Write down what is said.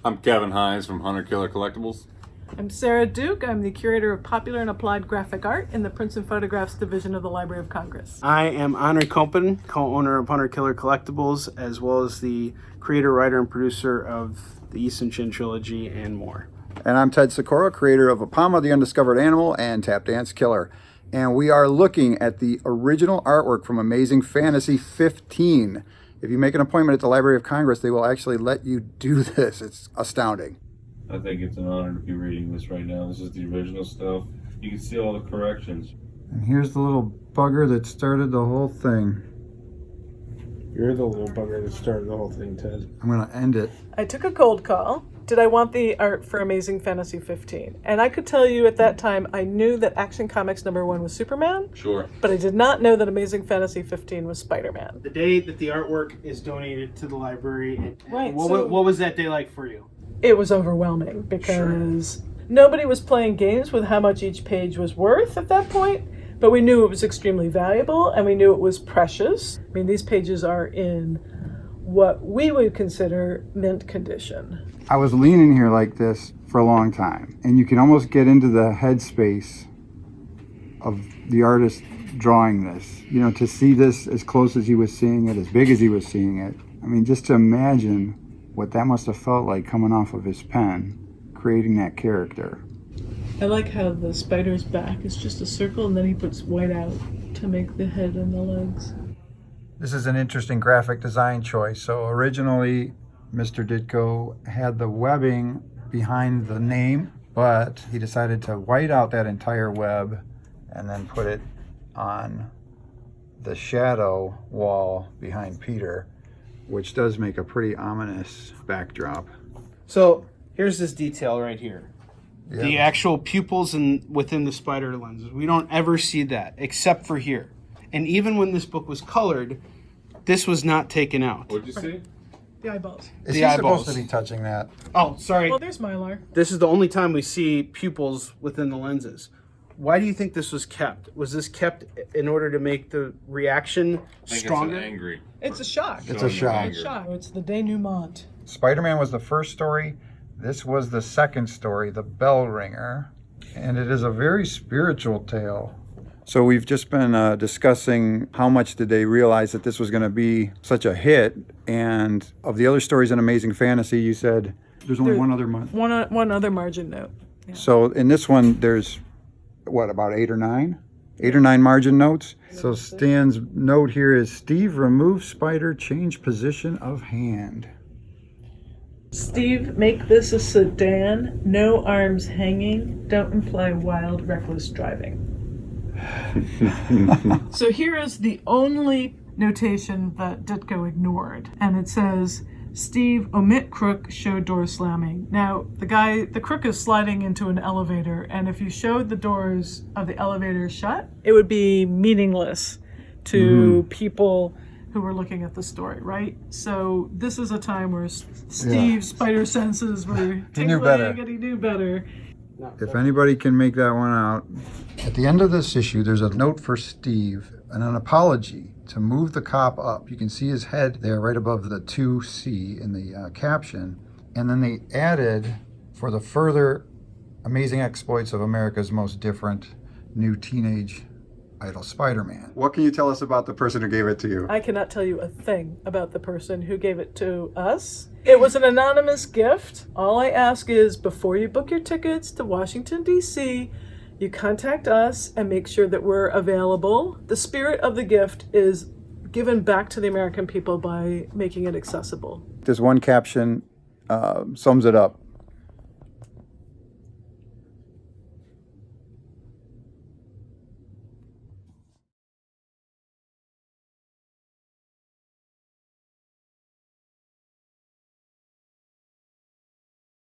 I'm Kevin Hines from Hunter Killer Collectibles. I'm Sara Duke. I'm the curator of popular and applied graphic art in the Prints and Photographs Division of the Library of Congress. I am Onrie Kompan, co-owner of Hunter Killer Collectibles, as well as the creator, writer, and producer of the East and Shin trilogy and more. And I'm Ted Sikora, creator of Apama, the Undiscovered Animal, and Tap Dance Killer. And we are looking at the original artwork from Amazing Fantasy 15. If you make an appointment at the Library of Congress, they will actually let you do this. It's astounding. I think it's an honor to be reading this right now. This is the original stuff. You can see all the corrections. And here's the little bugger that started the whole thing. You're the little bugger that started the whole thing, Ted. I'm going to end it. I took a cold call. Did I want the art for Amazing Fantasy 15? And I could tell you at that time, I knew that Action Comics #1 was Superman. Sure. But I did not know that Amazing Fantasy 15 was Spider-Man. The day that the artwork is donated to the library, Right, what was that day like for you? It was overwhelming because nobody was playing games with how much each page was worth at that point, but we knew it was extremely valuable and we knew it was precious. I mean, these pages are in what we would consider mint condition. I was leaning here like this for a long time, and you can almost get into the headspace of the artist drawing this. You know, to see this as close as he was seeing it, as big as he was seeing it. I mean, just to imagine what that must have felt like coming off of his pen, creating that character. I like how the spider's back is just a circle and then he puts white out to make the head and the legs. This is an interesting graphic design choice. So originally, Mr. Ditko had the webbing behind the name, but he decided to white out that entire web and then put it on the shadow wall behind Peter, which does make a pretty ominous backdrop. So here's this detail right here. Yeah. The actual pupils within the spider lenses. We don't ever see that except for here. And even when this book was colored, this was not taken out. What'd you see? The eyeballs. Is The he eyeballs. supposed to be touching that? Oh, sorry. Well, there's Mylar. This is the only time we see pupils within the lenses. Why do you think this was kept? Was this kept in order to make the reaction stronger? It's angry. It's a shock. It's a shock. It's a shock. It's the denouement. Spider-Man was the first story. This was the second story, The Bell Ringer. And it is a very spiritual tale. So we've just been discussing how much did they realize that this was going to be such a hit. And of the other stories in Amazing Fantasy, you said there's only one other month. One other margin note. Yeah. So in this one, there's, what, about 8 or 9? 8 or 9 margin notes. So Stan's note here is, Steve, remove spider, change position of hand. Steve, make this a sedan. No arms hanging. Don't imply wild, reckless driving. So here is the only notation that Ditko ignored. And it says, Steve, omit crook, show door slamming. Now, the crook is sliding into an elevator, and if you showed the doors of the elevator shut, it would be meaningless to people who were looking at the story, right? So this is a time where Steve's spider senses were tingling and he knew better. If anybody can make that one out. At the end of this issue, there's a note for Steve and an apology to move the cop up. You can see his head there right above the 2C in the caption. And then they added, for the further amazing exploits of America's most different new teenage idol, Spider-Man. What can you tell us about the person who gave it to you? I cannot tell you a thing about the person who gave it to us. It was an anonymous gift. All I ask is, before you book your tickets to Washington, D.C., you contact us and make sure that we're available. The spirit of the gift is given back to the American people by making it accessible. This one caption sums it up.